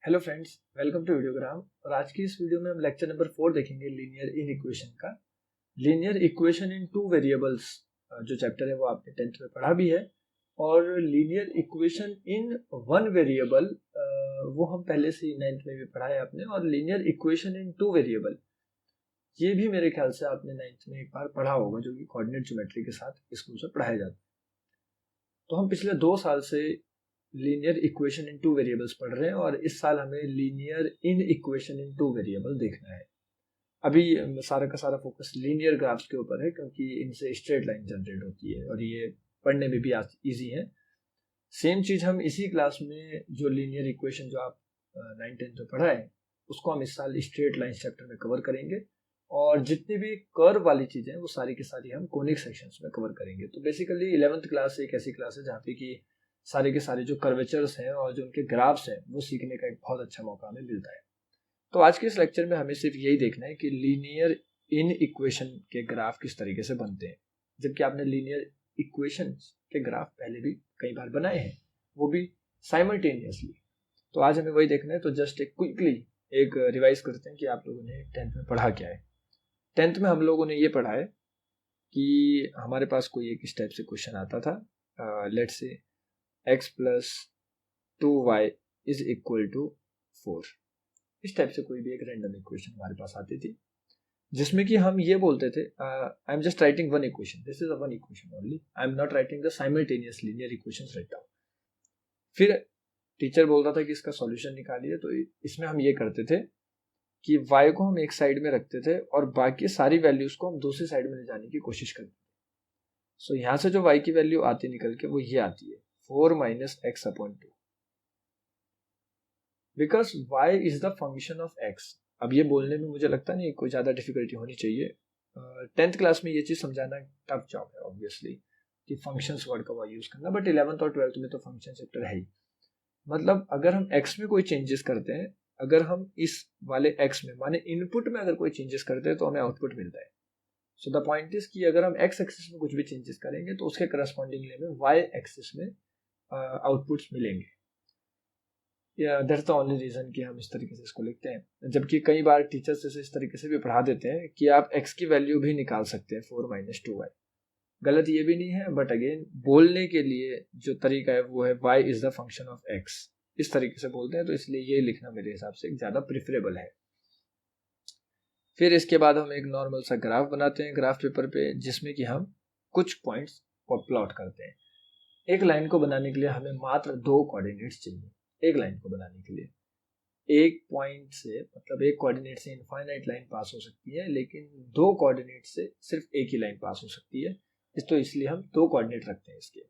Hello friends, welcome to Videogram. और आज की इस वीडियो में हम लेक्चर नंबर 4 देखेंगे लीनियर इन इक्वेशन का। Linear equation in two variables जो चैप्टर है वो आपने 10th में पढ़ा भी है। और linear equation in one variable वो हम पहले से ही 9th में भी पढ़ा है आपने। और linear equation in two variable ये भी मेरे ख्याल से आपने 9th में एक बार पढ़ा होगा, जो कि कोऑर्डिनेट ज्योमेट्री के साथ स्कूल से पढ़ाया जाता है। तो हम पिछले 2 साल से linear equation in two variables पढ़ रहे हैं और इस साल हमें linear in equation in two variable देखना है। अभी सारा का सारा फोकस लीनियर ग्राफ्स के ऊपर है, क्योंकि इनसे स्ट्रेट लाइन जनरेट होती है और ये पढ़ने में भी इजी है। सेम चीज हम इसी क्लास में जो लीनियर इक्वेशन जो आप 9th में पढ़ा है उसको हम इस साल स्ट्रेट लाइन चैप्टर में कवर करेंगे। और जितनी भी कर्व वाली चीजें हैं वो सारी की सारी हम कोनिक सेक्शंस में कवर करेंगे। तो बेसिकली 11th क्लास एक ऐसी क्लास है जहाँ पे कि सारे के सारे जो कर्वेचर्स हैं और जो उनके ग्राफ्स हैं वो सीखने का एक बहुत अच्छा मौका हमें मिलता है। तो आज के इस लेक्चर में हमें सिर्फ यही देखना है कि लीनियर इन इक्वेशन के ग्राफ किस तरीके से बनते हैं, जबकि आपने लीनियर इक्वेशन के ग्राफ पहले भी कई बार बनाए हैं, वो भी साइमल्टेनियसली। तो आज हमें वही देखना है। तो जस्ट एक क्विकली एक रिवाइज करते हैं कि आप लोगों ने 10th में पढ़ा क्या है। 10th में हम लोगों ने ये पढ़ा है कि हमारे पास कोई एक इस टाइप से क्वेश्चन आता था, let's say x plus 2y is equal to 4। इस टाइप से कोई भी एक रैंडम इक्वेशन हमारे पास आती थी, जिसमें कि हम ये बोलते थे I am just writing one equation, this is a one equation only, I am not writing the simultaneous linear equations write down. फिर टीचर बोलता था कि इसका सॉल्यूशन निकालिए। तो इसमें हम ये करते थे कि y को हम एक साइड में रखते थे और बाकी सारी वैल्यूज को हम दूसरी साइड में ले जाने की कोशिश करते थे। सो यहाँ से जो y की वैल्यू आती निकल के वो ये आती है 4 minus x upon 2, because y is the function of x। अब ये बोलने में मुझे लगता नहीं कोई ज़्यादा डिफिकल्टी होनी चाहिए। 10th क्लास में ये चीज़ समझाना टफ जॉब है ऑब्वियसली कि फंक्शंस वर्ड का y यूज करना, बट 11th और 12th में तो फंक्शन चैप्टर है ही। मतलब अगर हम x में कोई चेंजेस करते हैं, अगर हम इस वाले x में माने इनपुट में अगर कोई चेंजेस करते हैं तो हमें आउटपुट मिलता है। सो द पॉइंट इज कि अगर हम x एक्सिस में कुछ भी चेंजेस करेंगे तो उसके करस्पॉन्डिंगली हमें y एक्सिस में आउटपुट्स मिलेंगे। दैट्स द ओनली रीजन कि हम इस तरीके से इसको लिखते हैं। जबकि कई बार टीचर्स जैसे इस तरीके से भी पढ़ा देते हैं कि आप x की वैल्यू भी निकाल सकते हैं 4 माइनस 2y। गलत ये भी नहीं है, बट अगेन बोलने के लिए जो तरीका है वो है y is the function of x। इस तरीके से बोलते हैं, तो इसलिए ये लिखना मेरे हिसाब से ज़्यादा प्रिफरेबल है। फिर इसके बाद हम एक नॉर्मल सा ग्राफ बनाते हैं ग्राफ पेपर पे, जिसमें कि हम कुछ पॉइंट्स को प्लॉट करते हैं। एक लाइन को बनाने के लिए हमें मात्र 2 कोऑर्डिनेट्स चाहिए। एक लाइन को बनाने के लिए एक पॉइंट से, मतलब एक कोऑर्डिनेट से इनफाइनाइट लाइन पास हो सकती है, लेकिन 2 कोऑर्डिनेट से सिर्फ एक ही लाइन पास हो सकती है। तो इसलिए हम 2 कोऑर्डिनेट रखते हैं इसके।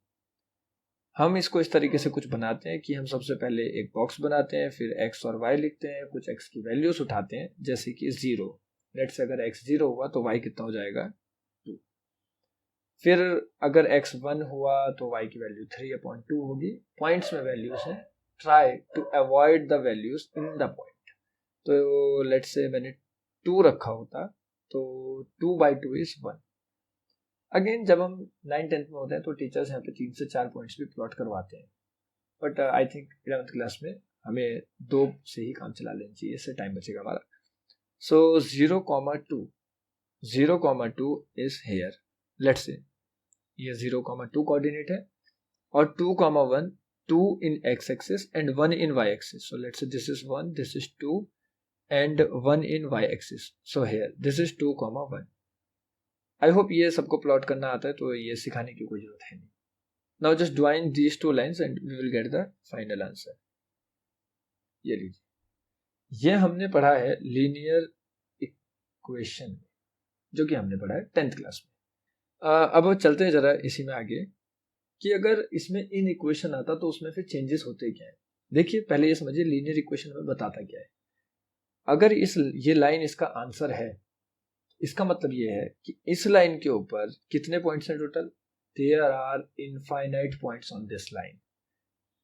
हम इसको इस तरीके से कुछ बनाते हैं कि हम सबसे पहले एक बॉक्स बनाते हैं, फिर x और y लिखते हैं, कुछ x की वैल्यूज उठाते हैं जैसे कि 0। लेट्स से अगर x 0 हुआ तो y कितना हो जाएगा 2। फिर अगर x 1 हुआ तो y की वैल्यू 3/2 होगी। पॉइंट्स में वैल्यूज हैं, try to avoid the values in the point. तो लेट्स से मैंने 2 रखा होता तो 2/2 इज 1। अगेन जब हम 9th-10th में होते हैं तो टीचर्स यहाँ पे 3 से 4 पॉइंट्स भी प्लॉट करवाते हैं, but I think 11th class में हमें 2 से ही काम चला लेना चाहिए, इससे टाइम बचेगा हमारा। सो 0,2 0,2 इज हेयर। लेट्स से ये 0,2 कोऑर्डिनेट है और 2,1 2 इन x axis and 1 in y axis. So let's say this is 1, this is 2 and 1 in y axis. So here this is 2,1। I hope ये सबको प्लॉट करना आता है, तो ये सिखाने की कोई जरूरत है नहीं। Now just join these 2 lines and we will get the final answer. ये लीजिए, ये हमने पढ़ा है लीनियर इक्वेशन, जो कि हमने पढ़ा है 10th क्लास में। अब चलते हैं जरा इसी में आगे कि अगर इसमें इन इक्वेशन आता तो उसमें फिर चेंजेस होते क्या है। देखिए पहले ये समझिए लीनियर इक्वेशन में बताता क्या है। अगर ये लाइन इसका आंसर है, इसका मतलब ये है कि इस लाइन के ऊपर कितने पॉइंट्स हैं total. There are infinite points on this line.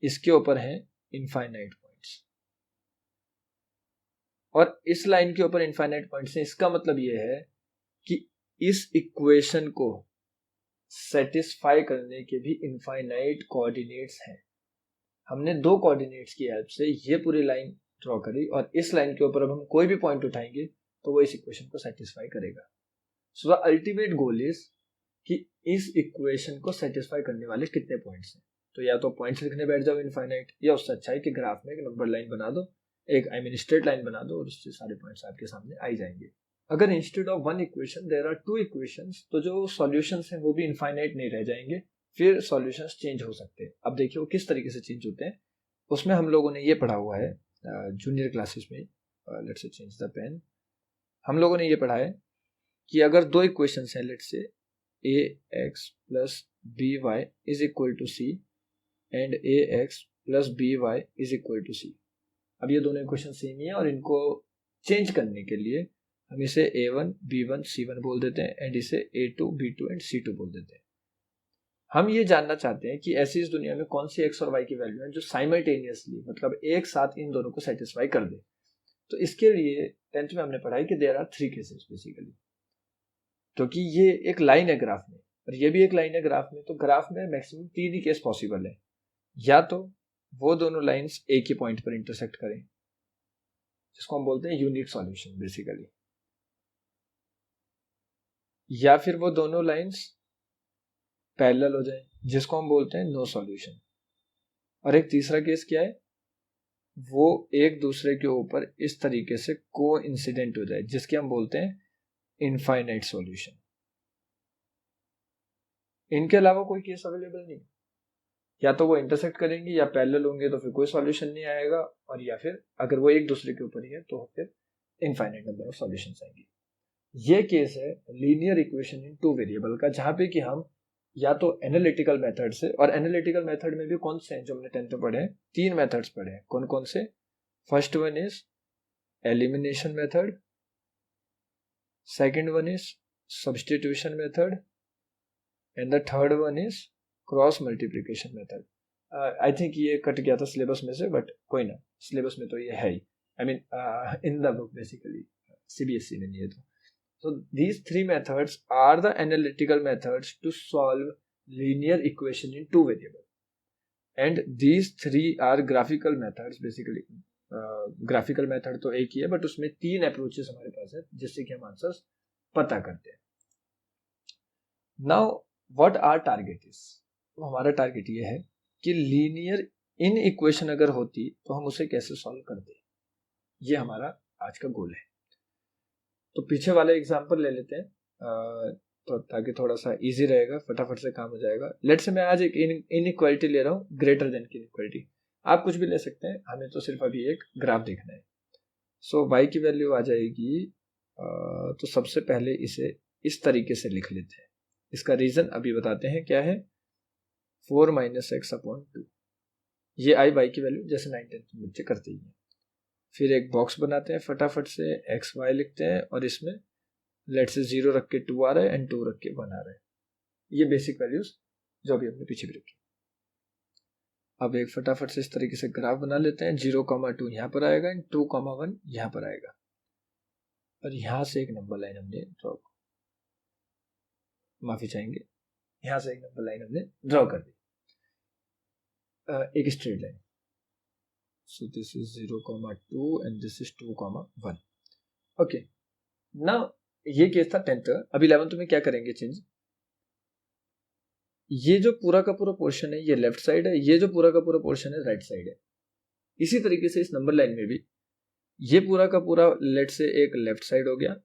इसके ऊपर हैं इनफाइनाइट पॉइंट्स और इस लाइन के ऊपर इनफाइनाइट पॉइंट्स हैं। इसका मतलब ये है कि इस इक्वेशन को सेटिस्फाई करने के भी इनफाइनाइट कोऑर्डिनेट्स हैं। हमने 2 कोऑर्डिनेट्स की हेल्प से ये पूरी लाइन ड्रॉ करी और इस लाइन के ऊपर अब हम कोई भी पॉइंट उठाएंगे तो वो इस इक्वेशन को सेटिस्फाई करेगा। So the ultimate goal is कि इस इक्वेशन को सेटिस्फाई करने वाले कितने पॉइंट्स हैं। तो या तो पॉइंट्स लिखने बैठ जाओ इनफाइनाइट, या उससे अच्छा है कि ग्राफ में एक नंबर लाइन बना दो, एक स्ट्रेट लाइन बना दो और उससे सारे पॉइंट्स आपके सामने आ जाएंगे। अगर instead of one equation there are two equations, तो जो सॉल्यूशंस हैं वो भी इनफाइनाइट नहीं रह जाएंगे, फिर सॉल्यूशंस चेंज हो सकते हैं। अब देखिए वो किस तरीके से चेंज होते हैं, उसमें हम लोगों ने ये पढ़ा हुआ है जूनियर क्लासेस में। Let's say change the pen. हम लोगों ने ये पढ़ा है कि अगर दो इक्वेशंस हैं, let's say ax plus B Y is equal to C and ax plus B Y is equal to C. अब ये दोनों इक्वेशन सेम ही है और इनको चेंज करने के लिए हम इसे a1 b1 c1 बोल देते हैं एंड इसे a2 b2 एंड c2 बोल देते हैं। हम ये जानना चाहते हैं कि ऐसी इस दुनिया में कौन सी एक्स और वाई की वैल्यू है जो साइमल्टेनियसली मतलब एक साथ इन दोनों को सेटिस्फाई कर दे। तो इसके लिए 10th में हमने पढ़ा है कि देयर आर 3 केसेस बेसिकली, क्योंकि ये एक लाइन है ग्राफ में और ये भी एक लाइन है ग्राफ में, तो ग्राफ में मैक्सिमम 3 ही केस पॉसिबल है। या तो वो दोनों लाइंस एक ही पॉइंट पर इंटरसेक्ट करें, जिसको हम बोलते हैं यूनिक सॉल्यूशन बेसिकली, या फिर वो दोनों लाइंस पैरेलल हो जाए, जिसको हम बोलते हैं नो सॉल्यूशन। और एक तीसरा केस क्या है, वो एक दूसरे के ऊपर इस तरीके से को इंसिडेंट हो जाए, जिसके हम बोलते हैं इनफाइनाइट सॉल्यूशन। इनके अलावा कोई केस अवेलेबल नहीं। या तो वो इंटरसेक्ट करेंगे या पैरेलल होंगे तो फिर कोई सॉल्यूशन नहीं आएगा, और या फिर अगर वो एक दूसरे के ऊपर ही है तो फिर इनफाइनाइट नंबर ऑफ सॉल्यूशंस आएंगे। ये केस है linear equation in two variable का, जहां पे कि हम या तो एनालिटिकल मेथड से, और एनालिटिकल मेथड में भी कौन से हैं जो हमने 10th में पढ़े हैं, 3 मेथड्स पढ़े हैं। कौन कौन से? First one is elimination method, second one is substitution method and the third one is cross multiplication method. I think ये कट गया था सिलेबस में से, बट कोई ना, सिलेबस में तो ये है ही, I mean in the book basically, CBSE में नहीं है तो। So these 3 methods are the analytical methods to solve linear equation in 2 variable, and these 3 are graphical methods basically. graphical method तो एक ही है, बट उसमें 3 approaches हमारे पास है जिससे कि हम आंसर्स पता करते हैं। Now what our target is? तो हमारा टारगेट ये है कि लीनियर इन इक्वेशन अगर होती तो हम उसे कैसे सॉल्व करते, ये हमारा आज का गोल है। तो पीछे वाला एग्जांपल ले लेते हैं, तो ताकि थोड़ा सा इजी रहेगा, फटाफट से काम हो जाएगा। लेट्स से मैं आज एक इनइक्वालिटी ले रहा हूँ, ग्रेटर देन की इनइक्वालिटी। आप कुछ भी ले सकते हैं, हमें तो सिर्फ अभी एक ग्राफ देखना है। सो y की वैल्यू आ जाएगी, तो सबसे पहले इसे इस तरीके से लिख लेते हैं। इसका रीजन अभी बताते हैं क्या है, 4 - x/2। ये आई y की वैल्यू जैसे 9th बच्चे करते ही हैं। फिर एक बॉक्स बनाते हैं, फटाफट से xy लिखते हैं और इसमें लेट से 0 रख के 2 आ रहा है एंड 2 रख के 1 आ रहा है। ये बेसिक वैल्यूज जो अभी हमने पीछे भी रखी। अब एक फटाफट से इस तरीके से ग्राफ बना लेते हैं। 0,2 यहाँ पर आएगा एंड 2,1 यहाँ पर आएगा, और यहाँ से एक नंबर लाइन हमने ड्रॉ, माफी चाहेंगे, यहाँ से एक नंबर लाइन हमने ड्रॉ कर दी, एक straight line. So this is 0,2 and this is 2,1. Okay. Now ये केस था 10th। अब 11th में क्या करेंगे चेंज, ये जो पूरा का पूरा पोर्शन है ये लेफ्ट साइड है, ये जो पूरा का पूरा पोर्शन है राइट साइड है। इसी तरीके से इस नंबर लाइन में भी ये पूरा का पूरा लेट से एक लेफ्ट साइड हो गया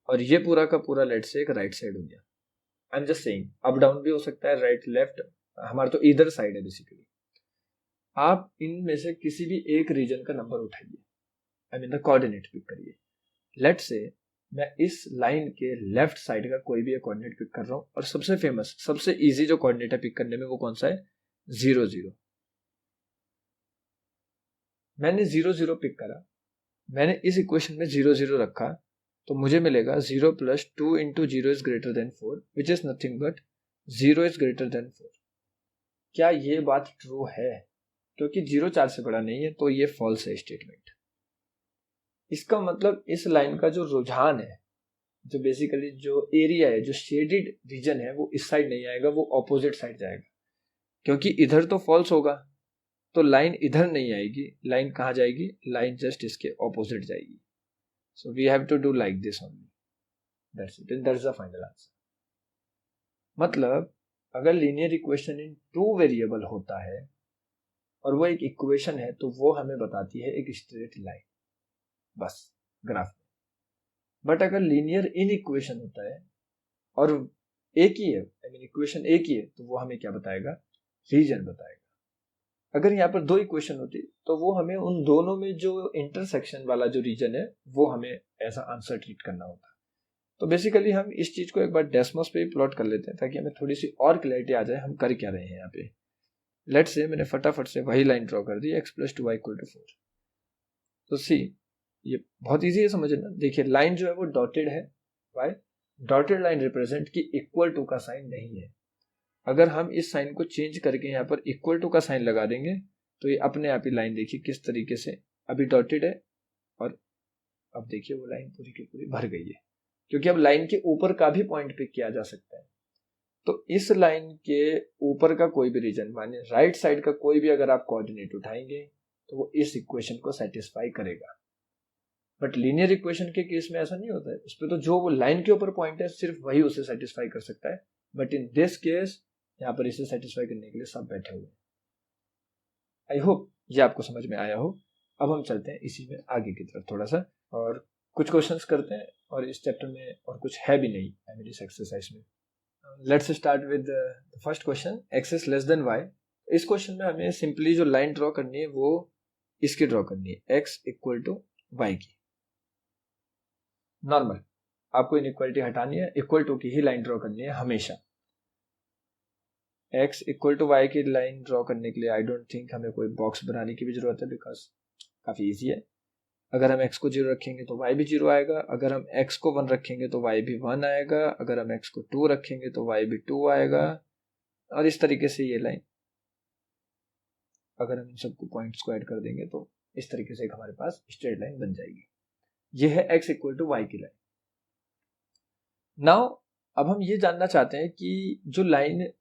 और ये पूरा का पूरा लेट से एक राइट साइड हो गया। I am just saying, up down भी हो सकता है, राइट लेफ्ट, हमारा तो इधर साइड है बेसिकली। आप इनमें से किसी भी एक रीजन का नंबर उठाइए, I mean the coordinate pick करिए। लेट से मैं इस लाइन के लेफ्ट साइड का कोई भी एक कोऑर्डिनेट पिक कर रहा हूं, और सबसे फेमस सबसे इजी जो कोऑर्डिनेट है पिक करने में वो कौन सा है, 0 0। मैंने 0 0 पिक करा, मैंने इस इक्वेशन में 0 0 रखा, तो मुझे मिलेगा 0 + 2 × 0 is greater than 4, which is nothing but 0 is greater than 4। क्या ये बात ट्रू है? क्योंकि 0 4 से बड़ा नहीं है, तो ये फॉल्स है स्टेटमेंट। इसका मतलब इस लाइन का जो रुझान है, जो बेसिकली जो एरिया है, जो शेडेड रीजन है, वो इस साइड नहीं आएगा, वो ऑपोजिट साइड जाएगा। क्योंकि इधर तो फॉल्स होगा तो लाइन इधर नहीं आएगी, लाइन कहाँ जाएगी, लाइन जस्ट इसके ऑपोजिट जाएगी. So we have to do like this only, that's it, and that's the final answer. मतलब अगर linear equation in two variable होता है और वो एक इक्वेशन है तो वो हमें बताती है एक स्ट्रेट लाइन, बस ग्राफ में. बट अगर लीनियर इन इक्वेशन होता है और एक ही है, आई मीन इक्वेशन एक ही है, तो वो हमें क्या बताएगा, रीजन बताएगा. अगर यहाँ पर दो इक्वेशन होती तो वो हमें उन दोनों में जो इंटरसेक्शन वाला जो रीजन है वो हमें ऐसा आंसर ट्रीट करना होता. तो बेसिकली हम इस चीज को एक बार डेस्मोस पे ही प्लॉट कर लेते हैं ताकि हमें थोड़ी सी और क्लैरिटी आ जाए हम कर क्या रहे हैं यहाँ पे. लेट्स से मैंने फटाफट से वही लाइन ड्रॉ कर दी, x + 2y = 4. तो सी ये बहुत इजी है समझना. देखिए लाइन जो है वो डॉटेड है. वाई? डॉटेड लाइन रिप्रेजेंट की इक्वल टू का साइन नहीं है. अगर हम इस साइन को चेंज करके यहाँ पर इक्वल टू का साइन लगा देंगे तो ये अपने आप ही लाइन देखिए किस तरीके से अभी डॉटेड है और अब देखिए वो लाइन पूरी की पूरी भर गई है, क्योंकि अब लाइन के ऊपर का भी पॉइंट पिक किया जा सकता है. तो इस लाइन के ऊपर का कोई भी रीजन, मानिए राइट साइड का कोई भी अगर आप कोऑर्डिनेट उठाएंगे तो वो इस इक्वेशन को सेटिस्फाई करेगा. बट लीनियर इक्वेशन के केस में ऐसा नहीं होता है. उस पर तो जो वो लाइन के ऊपर पॉइंट है सिर्फ वही उसे सेटिस्फाई कर सकता है. बट इन दिस केस यहाँ पर इसे सेटिस्फाई करने के लिए सब बैठे हुए हैं. आई होप ये आपको समझ में आया हो. अब हम चलते हैं इसी में आगे की तरफ थोड़ा सा और कुछ क्वेश्चंस करते हैं. और इस चैप्टर में और कुछ है भी नहीं आई मीन इस एक्सरसाइज में. Let's start with the first question, x is less than y. इस क्वेश्चन में हमें सिंपली जो लाइन ड्रॉ करनी है वो इसकी ड्रॉ करनी है, x = y की. नॉर्मल आपको इनइक्वालिटी हटानी है, इक्वल टू की ही लाइन ड्रॉ करनी है हमेशा. x = y की लाइन ड्रॉ करने के लिए आई डोंट थिंक हमें कोई बॉक्स बनाने की भी जरूरत है, बिकॉज काफी इजी है. अगर हम x को 0 रखेंगे तो y भी 0 आएगा, अगर हम x को 1 रखेंगे तो y भी 1 आएगा, अगर हम x को 2 रखेंगे तो y भी 2 आएगा. और इस तरीके से ये लाइन अगर हम इन सबको पॉइंट्स को ऐड कर देंगे तो इस तरीके से हमारे पास स्ट्रेट लाइन बन जाएगी. ये है x = y की लाइन. नाउ अब हम ये जानना चाहते हैं कि जो लाइन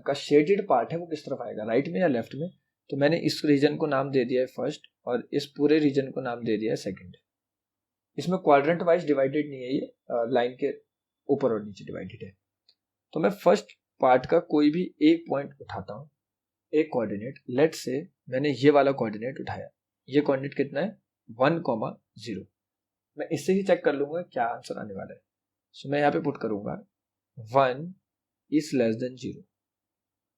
का शेडेड पार्ट है वो किस तरफ आएगा, राइट में या लेफ्ट में. तो मैंने इस रीजन को नाम दे दिया है फर्स्ट और इस पूरे रीजन को नाम दे दिया है सेकंड. इसमें क्वाड्रेंट वाइज डिवाइडेड नहीं है, ये लाइन के ऊपर और नीचे डिवाइडेड है. तो मैं फर्स्ट पार्ट का कोई भी एक पॉइंट उठाता हूँ, एक कोऑर्डिनेट. लेट से मैंने ये वाला कोऑर्डिनेट उठाया. ये कोऑर्डिनेट कितना है, 1,0. मैं इससे ही चेक कर लूंगा क्या आंसर आने वाला है. सो मैं यहाँ पे पुट करूंगा 1 is less than 0.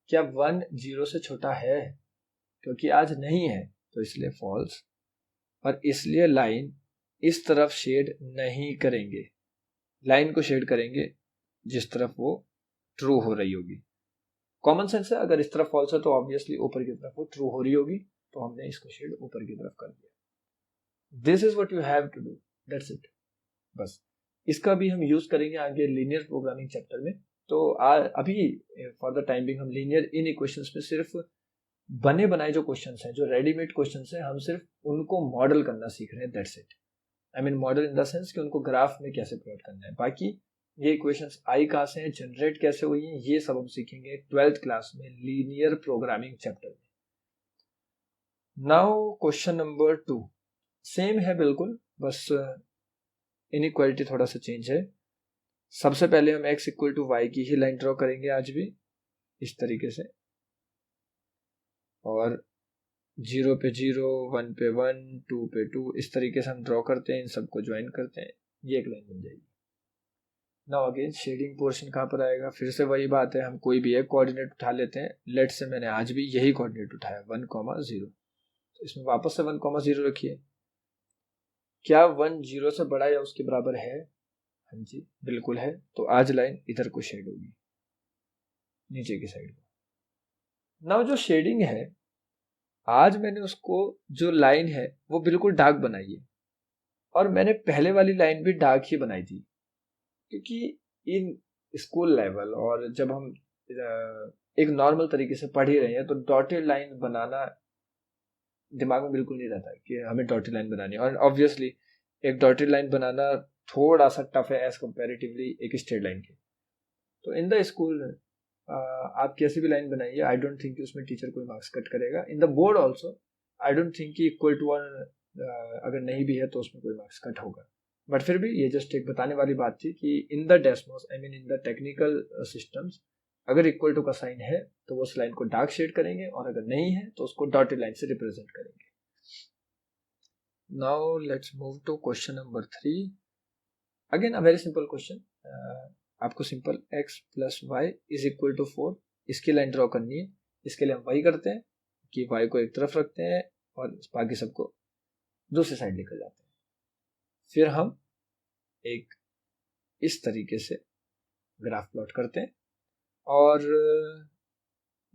क्या 1 0 से छोटा है, क्योंकि आज नहीं है तो इसलिए फॉल्स. और इसलिए लाइन इस तरफ शेड नहीं करेंगे, लाइन को शेड करेंगे जिस तरफ वो ट्रू हो रही होगी. कॉमन सेंस है, अगर इस तरफ फॉल्स है तो ऑब्वियसली ऊपर की तरफ वो ट्रू हो रही होगी, तो हमने इसको शेड ऊपर की तरफ कर दिया. This is what you have to do, that's it. बस इसका भी हम यूज करेंगे आगे लीनियर प्रोग्रामिंग चैप्टर में. तो अभी फॉर द टाइम बिंग हम लीनियर इन इक्वेशंस में सिर्फ बने बनाए जो क्वेश्चंस हैं, जो रेडीमेड क्वेश्चंस हैं, हम सिर्फ उनको मॉडल करना सीख रहे हैं, that's it. I mean model in the sense कि उनको ग्राफ में कैसे प्लॉट करना है. बाकी ये इक्वेशंस आई कहाँ से हैं, जनरेट कैसे हुई हैं, ये सब हम सीखेंगे 12th क्लास में लीनियर प्रोग्रामिंग चैप्टर में. नाउ क्वेश्चन नंबर 2 सेम है बिल्कुल, बस इनइक्वालिटी थोड़ा सा चेंज है. सबसे पहले हम x = y की ही लाइन ड्रॉ करेंगे आज भी इस तरीके से, और 0 पे 0, 1 पे 1, 2 पे 2, इस तरीके से हम ड्रॉ करते हैं. इन सबको ज्वाइन करते हैं, ये एक लाइन बन जाएगी. नाउ अगेन शेडिंग पोर्शन कहाँ पर आएगा, फिर से वही बात है, हम कोई भी एक कोऑर्डिनेट उठा लेते हैं. लेट से मैंने आज भी यही कोऑर्डिनेट उठाया 1,0. तो इसमें वापस से 1,0 रखिए. क्या 1 0 से बड़ा या उसके बराबर है, हाँ जी बिल्कुल है. तो आज लाइन इधर को शेड होगी, नीचे की साइड को. नाउ जो शेडिंग है आज मैंने उसको, जो लाइन है वो बिल्कुल डार्क बनाई है, और मैंने पहले वाली लाइन भी डार्क ही बनाई थी, क्योंकि इन स्कूल लेवल और जब हम एक नॉर्मल तरीके से पढ़ ही रहे हैं तो डॉटेड लाइन बनाना दिमाग में बिल्कुल नहीं रहता कि हमें डॉटेड लाइन बनानी है. और ऑब्वियसली एक डॉटेड लाइन बनाना थोड़ा सा टफ है एज कंपैरेटिवली एक स्ट्रेट लाइन के. तो इन द स्कूल आप कैसी भी लाइन बनाइए, आई डोंट थिंक कि उसमें टीचर कोई मार्क्स कट करेगा. In the board also I don't think कि इक्वल टू वन अगर नहीं भी है तो उसमें कोई मार्क्स कट होगा. बट फिर भी ये जस्ट एक बताने वाली बात थी कि in the Desmos, I mean in the technical systems, अगर इक्वल टू का साइन है तो वो उस लाइन को डार्क शेड करेंगे, और अगर नहीं है तो उसको डॉटेड लाइन से रिप्रेजेंट करेंगे. Now let's move to question number 3. Again a very simple question. आपको simple x plus Y is equal to 4 इसकी लाइन ड्रॉ करनी है. इसके लिए हम वही करते हैं कि y को एक तरफ रखते हैं और बाकी सबको दूसरी साइड लेकर जाते हैं. फिर हम एक इस तरीके से ग्राफ प्लॉट करते हैं, और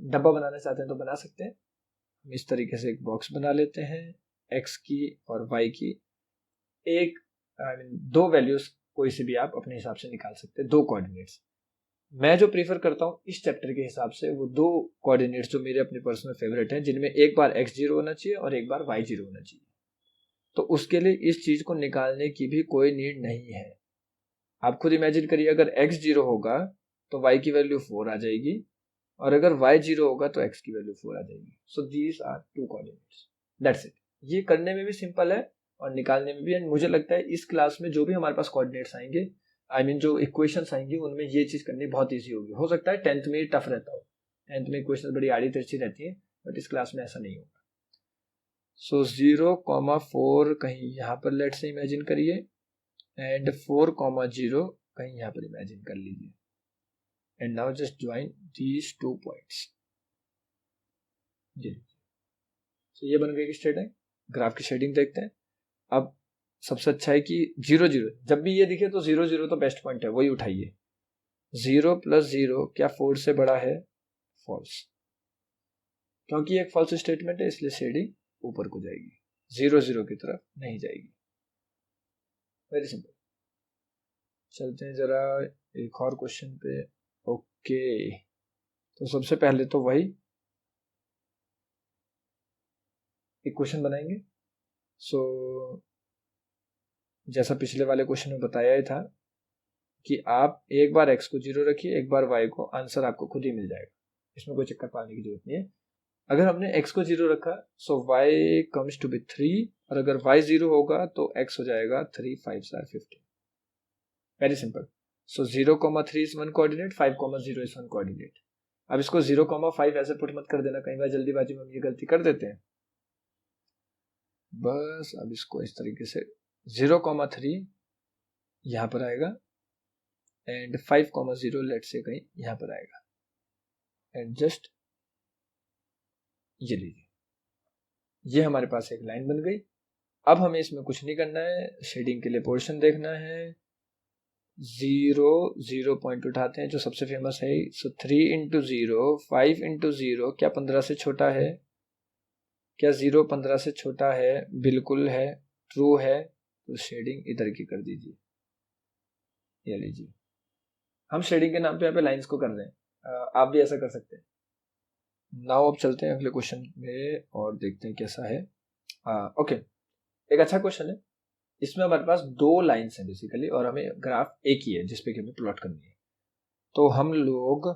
डब्बा बनाना चाहते हैं तो बना सकते हैं. हम इस तरीके से एक बॉक्स बना लेते हैं, x की और y की एक दो वैल्यूज कोई से भी आप अपने हिसाब से निकाल सकते हैं, दो कोऑर्डिनेट्स. मैं जो प्रीफर करता हूँ इस चैप्टर के हिसाब से वो दो कोऑर्डिनेट्स जो मेरे अपने पर्सनल फेवरेट हैं, जिनमें एक बार x 0 होना चाहिए और एक बार y 0 होना चाहिए. तो उसके लिए इस चीज को निकालने की भी कोई नीड नहीं है. आप खुद इमेजिन करिए, अगर x 0 होगा तो y की वैल्यू 4 आ जाएगी, और अगर y 0 होगा तो x की वैल्यू 4 आ जाएगी. So these are two coordinates, that's it. ये करने में भी सिंपल है और निकालने में भी. एंड मुझे लगता है इस क्लास में जो भी हमारे पास कोऑर्डिनेट्स आएंगे, आई मीन जो इक्वेशंस आएंगी, उनमें ये चीज करनी बहुत ईजी होगी. हो सकता है 10th में टफ रहता हो, 10th में इक्वेशंस बड़ी आड़ी तिरछी रहती है, बट इस क्लास में ऐसा नहीं होगा. सो 0,4 कहीं यहाँ पर लेट से इमेजिन करिए, एंड 4,0 कहीं यहाँ पर इमेजिन कर लीजिए. And now just join these 2 points. जी, तो ये बन गई स्ट्रेट लाइन. ग्राफ की शेडिंग देखते हैं. अब सबसे अच्छा है कि 0 0, जब भी ये दिखे तो 0 0 तो बेस्ट पॉइंट है, वही उठाइए. 0 प्लस 0 क्या 4 से बड़ा है? फॉल्स. क्योंकि एक फॉल्स स्टेटमेंट है, इसलिए शेडिंग ऊपर को जाएगी, 0 0 की तरफ नहीं जाएगी. Very simple. चलते हैं जरा एक और क्वेश्चन पे. ओके, तो सबसे पहले तो वही इक्वेशन बनाएंगे. सो जैसा पिछले वाले क्वेश्चन में बताया ही था कि आप एक बार x को 0 रखिए, एक बार y को, आंसर आपको खुद ही मिल जाएगा. इसमें कोई चक्कर पाने की जरूरत नहीं है. अगर हमने x को 0 रखा सो y कम्स टू बी 3, और अगर y 0 होगा तो x हो जाएगा 3 5 15. Very simple. So 0,3 is one coordinate, 5,0 is one coordinate. अब इसको 0,5 ऐसे पुट मत कर देना, कई बार जल्दीबाजी में हम ये गलती कर देते हैं. बस अब इसको इस तरीके से 0,3 यहाँ पर आएगा, एंड 5,0 लेट से कहीं यहाँ पर आएगा, एंड जस्ट ये लीजिए, ये हमारे पास एक लाइन बन गई. अब हमें इसमें कुछ नहीं करना है, शेडिंग के लिए पोर्शन देखना है. 0 0 पॉइंट उठाते हैं जो सबसे फेमस है. सो 3 इंटू 0, 5 इंटू 0, क्या 15 से छोटा है? क्या 0 15 से छोटा है? बिल्कुल है, ट्रू है. तो शेडिंग इधर की कर दीजिए, ये लीजिए. हम शेडिंग के नाम पे यहाँ पे लाइंस को कर रहे हैं, आप भी ऐसा कर सकते हैं. नाउ अब चलते हैं अगले क्वेश्चन में और देखते हैं कैसा है. ओके, एक अच्छा क्वेश्चन है. इसमें हमारे पास दो लाइंस हैं बेसिकली, और हमें ग्राफ एक ही है जिसपे कि हमें प्लॉट करनी है. तो हम लोग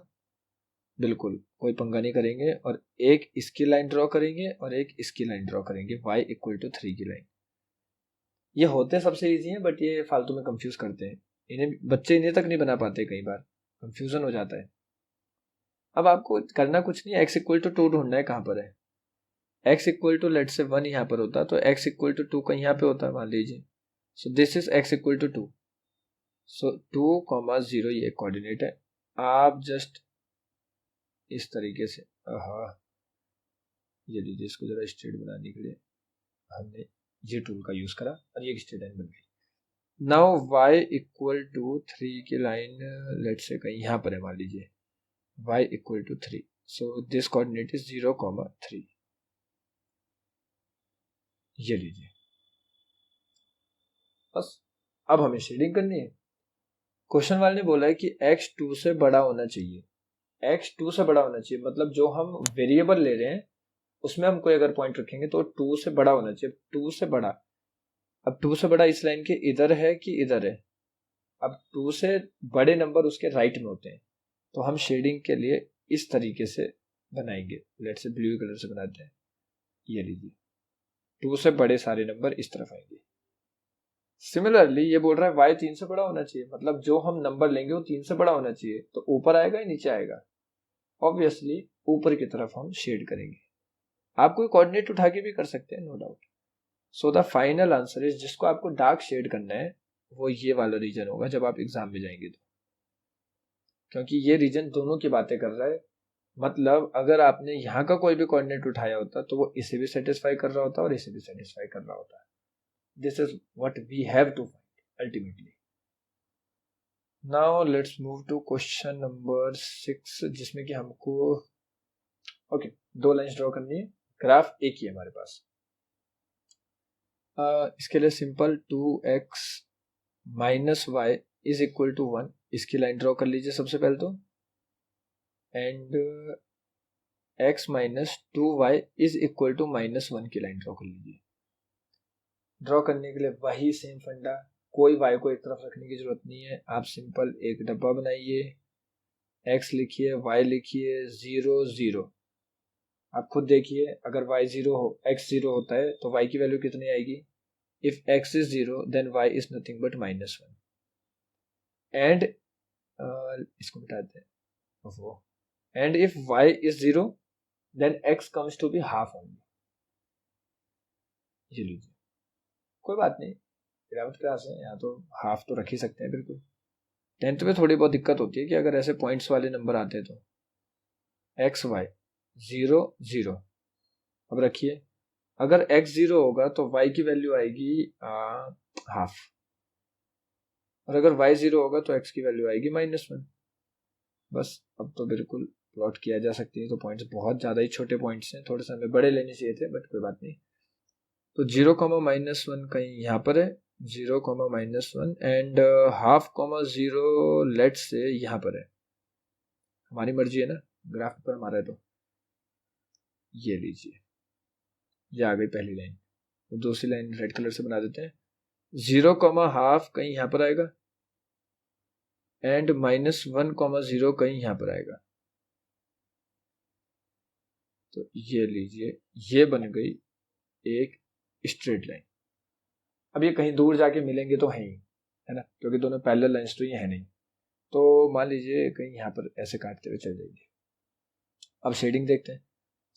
बिल्कुल कोई पंगा नहीं करेंगे, और एक इसकी लाइन ड्रॉ करेंगे और एक इसकी लाइन ड्रॉ करेंगे, y इक्वल टू 3 की लाइन. ये होते सबसे इजी है, बट ये फालतू में कंफ्यूज करते हैं. बच्चे तक नहीं बना पाते, कई बार कंफ्यूजन हो जाता है. अब आपको करना कुछ नहीं, x इक्वल टू 2 ढूंढना है. कहाँ पर है x इक्वल टू, लेट से 1 यहाँ पर होता तो x इक्वल टू 2 कहीं यहाँ पे होता, मान लीजिए. So this is x equal to 2. So 2,0 ये कोऑर्डिनेट है. आप जस्ट इस तरीके से, ये लीजिए, इसको जरा स्ट्रेट बनाने के लिए हमने ये टूल का यूज करा और ये स्ट्रेट लाइन बन गई. नाउ y इक्वल टू 3 की लाइन लेट से कहीं यहाँ पर है, मान लीजिए y equal to 3. So this coordinate is 0,3. ये लीजिए. बस अब हमें शेडिंग करनी है. क्वेश्चन वाले ने बोला है कि x 2 से बड़ा होना चाहिए. x 2 से बड़ा होना चाहिए मतलब जो हम वेरिएबल ले रहे हैं उसमें हम कोई अगर पॉइंट रखेंगे तो 2 से बड़ा होना चाहिए. 2 से बड़ा. अब 2 से बड़ा इस लाइन के इधर है कि इधर है? अब 2 से बड़े नंबर उसके राइट में होते हैं, तो हम शेडिंग के लिए इस तरीके से बनाएंगे, लेट्स से ब्लू कलर से बनाते हैं, ये लीजिए 2 से बड़े सारे नंबर इस तरफ आएंगे। सिमिलरली ये बोल रहा है y 3 से बड़ा होना चाहिए, मतलब जो हम नंबर लेंगे वो 3 से बड़ा होना चाहिए, तो ऊपर आएगा या नीचे आएगा? ऑब्वियसली ऊपर की तरफ हम शेड करेंगे। आप कोई कोऑर्डिनेट उठा के भी कर सकते हैं, no doubt. So the final answer is, जिसको आपको डार्क शेड करना है वो ये वाला रीजन होगा जब आप एग्जाम में जाएंगे तो, क्योंकि ये रीजन दोनों की बातें कर रहा है। मतलब अगर आपने यहाँ का कोई भी कोऑर्डिनेट उठाया होता तो वो इसे भी सेटिस्फाई कर रहा होता और इसे भी सेटिस्फाई कर रहा होता। This is what we have to find ultimately. Now let's move to question number 6, जिसमें कि हमको ओके 2 लाइंस ड्रॉ करनी है, ग्राफ एक ही है हमारे पास। इसके लिए simple 2x minus y is equal to 1, इसकी लाइन ड्रॉ कर लीजिए सबसे पहले तो, and x minus 2y is equal to -1 की लाइन ड्रॉ कर लीजिए। ड्रॉ करने के लिए वही सेम फंडा, कोई y को एक तरफ रखने की जरूरत नहीं है, आप सिंपल एक डब्बा बनाइए, x लिखिए, y लिखिए, 0 0। आप खुद देखिए, अगर y 0 हो, x 0 होता है तो y की वैल्यू कितनी आएगी? If x is 0 then y is nothing but -1 and इसको मिटाते हैं वो, and if y is 0 then x comes to be half only। ये लीजिए, कोई बात नहीं, 11th क्लास है, यहाँ तो हाफ तो रख ही सकते हैं बिल्कुल। 10th में थोड़ी बहुत दिक्कत होती है कि अगर ऐसे पॉइंट्स वाले नंबर आते हैं तो x y 0 0। अब रखिए, अगर x 0 होगा तो y की वैल्यू आएगी हाफ, और अगर y 0 होगा तो x की वैल्यू आएगी -1। बस अब तो बिल्कुल प्लॉट किया जा सकती है। तो पॉइंट्स बहुत ज़्यादा ही छोटे पॉइंट्स हैं, थोड़े से हमें बड़े लेने चाहिए थे, बट कोई बात नहीं। तो 0, -1 कहीं यहाँ पर है, 0, -1 एंड हाफ 0 लेट्स से यहाँ पर है। हमारी मर्जी है ना, ग्राफ पर हमारा है तो ये लीजिए, ये आ गई पहली लाइन। तो दूसरी लाइन रेड कलर से बना देते हैं, 0, हाफ कहीं यहाँ पर आएगा एंड -1, 0 कहीं यहाँ पर आएगा। तो ये लीजिए, ये बन गई एक स्ट्रेट लाइन। अब ये कहीं दूर जाके मिलेंगे तो है ही, है ना, क्योंकि दोनों पैरेलल लाइंस तो ये है नहीं। तो मान लीजिए कहीं यहाँ पर ऐसे काटते हुए चल जाएंगे। अब शेडिंग देखते हैं।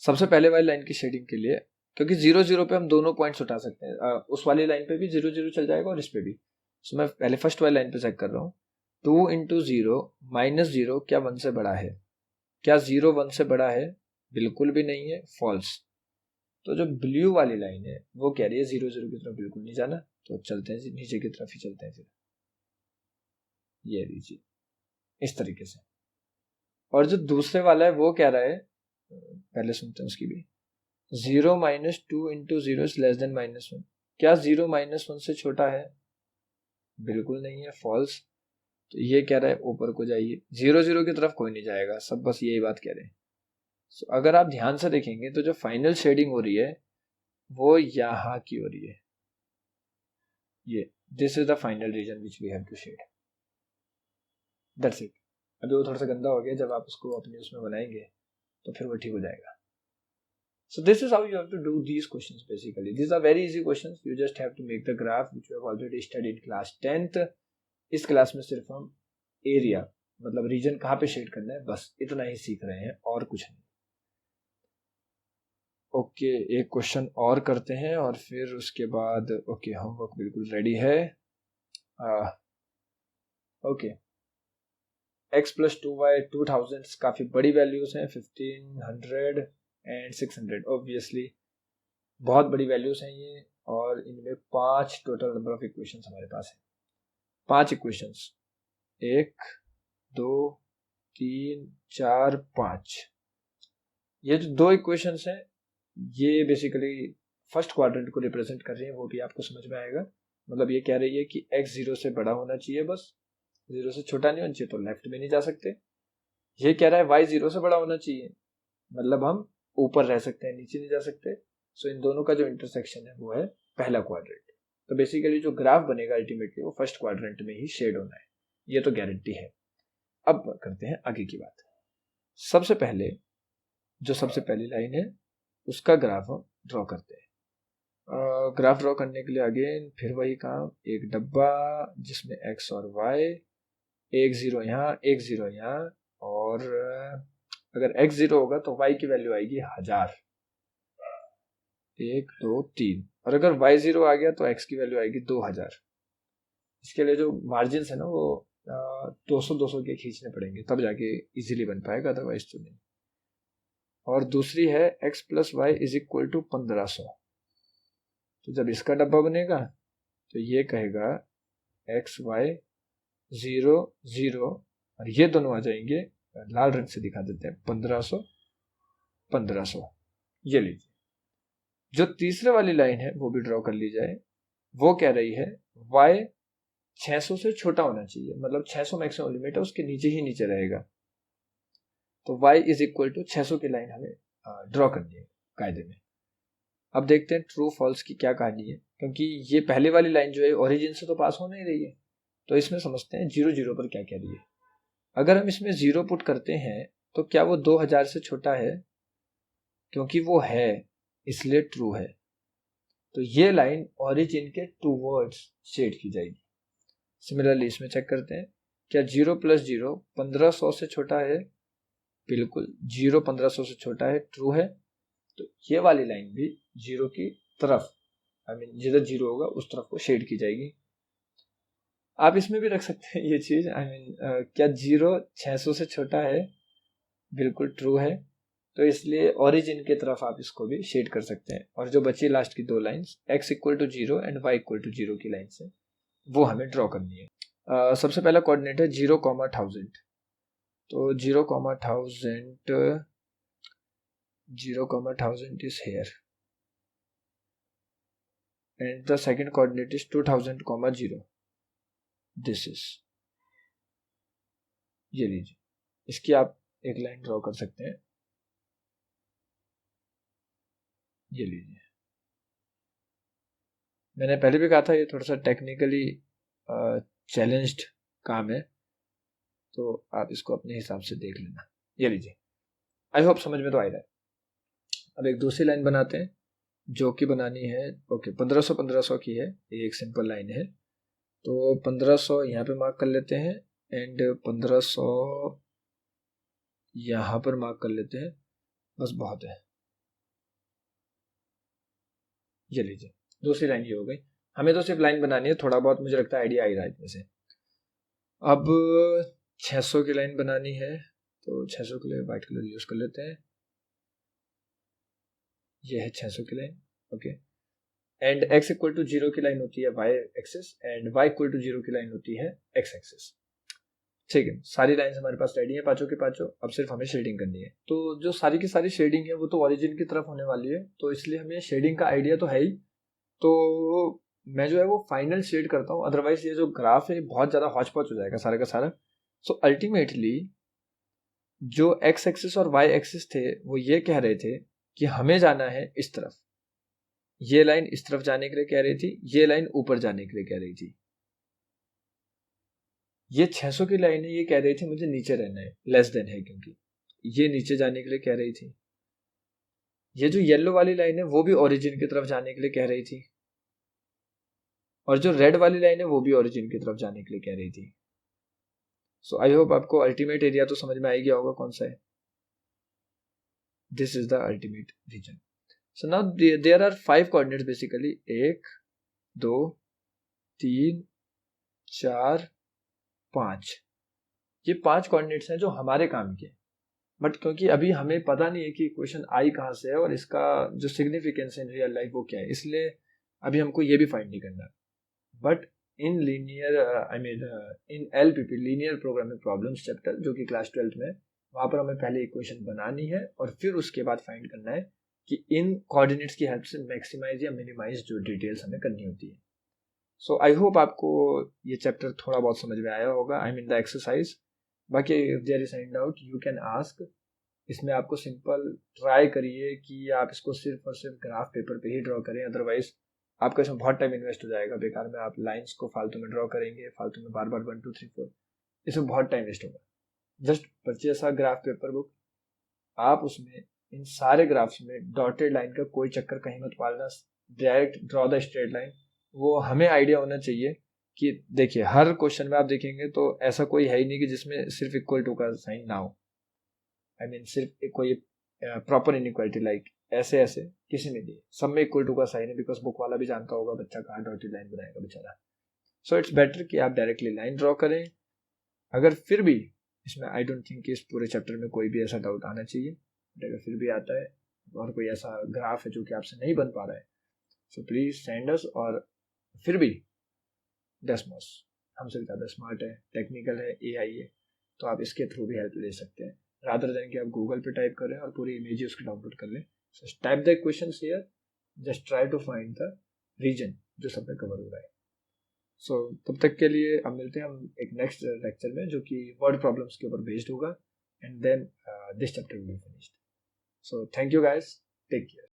सबसे पहले वाली लाइन की शेडिंग के लिए, क्योंकि 0 0 पे हम दोनों पॉइंट्स उठा सकते हैं, उस वाली लाइन पे भी 0 0 चल जाएगा और इस पे भी। तो मैं पहले फर्स्ट वाली लाइन पे चेक कर रहा हूँ। 2 × 0 -0 क्या 1 से बड़ा है? क्या 0 1 से बड़ा है? बिल्कुल भी नहीं है, फॉल्स। तो जो ब्लू वाली लाइन है वो कह रही है 0 0 की तरफ बिल्कुल नहीं जाना, तो चलते हैं नीचे की तरफ ही चलते हैं फिर। ये लीजिए इस तरीके से। और जो दूसरे वाला है वो कह रहा है, पहले सुनते हैं उसकी भी, 0 - 2 × 0 इज लेस देन -1। क्या 0 -1 से छोटा है? बिल्कुल नहीं है, फॉल्स। तो ये कह रहा है ऊपर को जाइए, 0 0 की तरफ कोई नहीं जाएगा, सब बस यही बात कह रहे हैं। So, अगर आप ध्यान से देखेंगे तो जो फाइनल शेडिंग हो रही है वो यहाँ की हो रही है, ये this is the final region which we have to shade, that's it. अभी वो थोड़ा सा गंदा हो गया, जब आप उसको अपने उसमें बनाएंगे तो फिर वो ठीक हो जाएगा। So this is how you have to do these questions basically. These are very easy questions. You just have to make the graph which you have already studied in class 10th. इस class में सिर्फ हम area मतलब reason कहाँ पे shade करना है बस इतना ही सीख रहे हैं और कुछ नहीं। ओके, एक क्वेश्चन और करते हैं और फिर उसके बाद ओके होमवर्क बिल्कुल रेडी है। ओके, x + 2y 2000 काफ़ी बड़ी वैल्यूज़ हैं, 1500 एंड 600 ऑब्वियसली बहुत बड़ी वैल्यूज़ हैं ये, और इनमें 5 टोटल नंबर ऑफ इक्वेशंस हमारे पास हैं। 5 इक्वेशंस, 1 2 3 4 5। ये जो 2 इक्वेशंस हैं ये बेसिकली फर्स्ट क्वाड्रेंट को रिप्रेजेंट कर रही है, वो भी आपको समझ में आएगा। मतलब ये कह रही है कि x 0 से बड़ा होना चाहिए, बस 0 से छोटा नहीं होना चाहिए, तो लेफ्ट में नहीं जा सकते। ये कह रहा है y 0 से बड़ा होना चाहिए, मतलब हम ऊपर रह सकते हैं, नीचे नहीं जा सकते। सो इन दोनों का जो इंटरसेक्शन है वो है पहला क्वाड्रेंट। तो बेसिकली जो ग्राफ बनेगा अल्टीमेटली वो फर्स्ट क्वाड्रेंट में ही शेड होना है, ये तो गारंटी है। अब करते हैं आगे की बात। सबसे पहले जो सबसे पहली लाइन है उसका ग्राफ हम ड्रॉ करते हैं। ग्राफ ड्रॉ करने के लिए अगेन फिर वही काम, एक डब्बा जिसमें एक्स और वाई, एक जीरो यहाँ एक जीरो यहाँ, और अगर एक्स जीरो होगा तो वाई की वैल्यू आएगी 1000, 1 2 3, और अगर वाई जीरो आ गया तो एक्स की वैल्यू आएगी 2000। इसके लिए जो मार्जिन है ना वो 200 के खींचने पड़ेंगे तब जाके इजीली बन पाएगा, अदरवाइज तो नहीं। और दूसरी है x plus Y is equal to 1500। तो जब इसका डब्बा बनेगा तो ये कहेगा एक्स वाई 0 0, और ये दोनों आ जाएंगे, लाल रंग से दिखा देते हैं, 1500 1500। ये लीजिए। जो तीसरे वाली लाइन है वो भी ड्रॉ कर ली जाए। वो कह रही है y 600 से छोटा होना चाहिए, मतलब 600 मैक्सिमम लिमिट है, उसके नीचे ही नीचे रहेगा। तो y इज इक्वल टू 600 की लाइन हमें ड्रॉ करनी है कायदे में। अब देखते हैं ट्रू फॉल्स की क्या कहानी है, क्योंकि ये पहले वाली लाइन जो है ओरिजिन से तो पास हो नहीं रही है, तो इसमें समझते हैं 0 0 पर क्या कह रही है। अगर हम इसमें 0 पुट करते हैं तो क्या वो 2000 से छोटा है? क्योंकि वो है इसलिए ट्रू है। तो ये लाइन ओरिजिन के टूवर्ड्स शेड की जाएगी। सिमिलरली इसमें चेक करते हैं, क्या 0 प्लस 0 1500 से छोटा है? बिल्कुल, 0 1500 से छोटा है, ट्रू है। तो ये वाली लाइन भी 0 की तरफ, जिधर 0 होगा उस तरफ को शेड की जाएगी। आप इसमें भी रख सकते हैं ये चीज, क्या 0 600 से छोटा है? बिल्कुल ट्रू है, तो इसलिए ओरिजिन की तरफ आप इसको भी शेड कर सकते हैं। और जो बची लास्ट की दो lines x equal to 0 and y equal to 0 की लाइंस है वो हमें ड्रॉ करनी है। सबसे पहला कोऑर्डिनेट है 0, 1000। तो 0, 1000, 0, 1000 is here and the second coordinate is 2000, 0. This is, ये लीजिए। इसकी आप एक लाइन ड्रॉ कर सकते हैं, ये लीजिए। मैंने पहले भी कहा था ये थोड़ा सा टेक्निकली चैलेंज्ड काम है, तो आप इसको अपने हिसाब से देख लेना। ये लीजिए, आई होप समझ में तो आ रहा है। अब एक दूसरी लाइन बनाते हैं जो कि बनानी है, ओके, 1500 1500 की है, ये एक सिंपल लाइन है। तो 1500 यहाँ पे मार्क कर लेते हैं एंड 1500 यहाँ पर मार्क कर लेते हैं, बस बहुत है। ये लीजिए, दूसरी लाइन ये हो गई। हमें तो सिर्फ लाइन बनानी है, थोड़ा बहुत मुझे लगता है आइडिया आ ही रहा है इसमें से। अब 600 की लाइन बनानी है, तो 600 के लिए वाइट कलर यूज कर लेते हैं। ये है 600 की line, okay. And x equal to 0 की लाइन होती है y axis and y equal to 0 की लाइन होती है x एक्सिस। ठीक है, सारी लाइंस हमारे पास रेडी है, पांचों के पांचों। अब सिर्फ हमें शेडिंग करनी है। तो जो सारी की सारी शेडिंग है वो तो ओरिजिन की तरफ होने वाली है, तो इसलिए हमें शेडिंग का आइडिया तो है ही। तो मैं जो है वो फाइनल शेड करता हूँ, अदरवाइज ये जो ग्राफ है बहुत ज़्यादा हौच पौच हो जाएगा सारा का सारा। सो अल्टीमेटली जो x एक्सिस और y एक्सिस थे वो ये कह रहे थे कि हमें जाना है इस तरफ, ये लाइन इस तरफ जाने के लिए कह रही थी, ये लाइन ऊपर जाने के लिए कह रही थी। ये 600 की लाइन है, ये कह रही थी मुझे नीचे रहना है, लेस देन है, क्योंकि ये नीचे जाने के लिए कह रही थी। ये जो येलो वाली लाइन है वो भी ओरिजिन की तरफ जाने के लिए कह रही थी, और जो रेड वाली लाइन है वो भी ओरिजिन की तरफ जाने के लिए कह रही थी। सो आई होप आपको अल्टीमेट एरिया तो समझ में आ ही गया होगा कौन सा है। This is the ultimate region. So now there are 5 coordinates basically, 1 2 3 4 5। ये 5 कोऑर्डिनेट्स हैं जो हमारे काम के, बट क्योंकि अभी हमें पता नहीं है कि क्वेश्चन आई कहाँ से है और इसका जो सिग्निफिकेंस है इन रियल लाइफ वो क्या है, इसलिए अभी हमको ये भी फाइंड नहीं करना। But in linear in LPP linear programming problems chapter, जो कि क्लास 12th में, वहाँ पर हमें पहले इक्वेशन बनानी है और फिर उसके बाद फाइंड करना है कि इन कोऑर्डिनेट्स की हेल्प से मैक्सिमाइज या मिनिमाइज जो डिटेल्स हमें करनी होती है। सो आई होप आपको ये चैप्टर थोड़ा बहुत समझ में आया होगा, आई मीन द एक्सरसाइज। बाकी if there is any doubt you can ask. इसमें आपको सिंपल ट्राई करिए कि आप इसको सिर्फ और सिर्फ ग्राफ पेपर पे ही ड्रॉ करें, अदरवाइज आपका इसमें बहुत टाइम इन्वेस्ट हो जाएगा बेकार में। आप लाइंस को फालतू में ड्रॉ करेंगे, फालतू में बार बार 1 2 3 4, इसमें बहुत टाइम वेस्ट होगा। Just purchase a graph paper book आप उसमें इन सारे ग्राफ्स में डॉटेड लाइन का कोई चक्कर कहीं मत पालना, direct draw the straight line. वो हमें आइडिया होना चाहिए कि देखिए हर क्वेश्चन में आप देखेंगे तो ऐसा कोई है ही नहीं कि जिसमें सिर्फ इक्वल टू का साइन ना हो। आई मीन सिर्फ कोई प्रॉपर इनइक्वालिटी लाइक ऐसे ऐसे किसी में नहीं, सब में इक्वल टू का साइन है, बिकॉज बुक वाला भी जानता होगा बच्चा कहाँ डॉटेड लाइन बनाएगा बेचारा। सो इट्स बेटर कि आप डायरेक्टली लाइन ड्रॉ करें। अगर फिर भी इसमें आई डोंट थिंक कि इस पूरे चैप्टर में कोई भी ऐसा डाउट आना चाहिए, बट अगर फिर भी आता है और कोई ऐसा ग्राफ है जो कि आपसे नहीं बन पा रहा है, सो प्लीज सेंड अस। और फिर भी डेस्मोस हमसे ज़्यादा स्मार्ट है, टेक्निकल है, एआई है, तो आप इसके थ्रू भी हेल्प ले सकते हैं, रादर देन कि आप गूगल पे टाइप करें और पूरी इमेज उसको डाउनलोड कर लें। So type the questions here, just try to find the region जो सब में कवर हो रहा है। सो तब तक के लिए अब मिलते हैं हम एक नेक्स्ट लेक्चर में जो कि वर्ड प्रॉब्लम्स के ऊपर बेस्ड होगा, and then this chapter will be finished. So thank you guys, take care.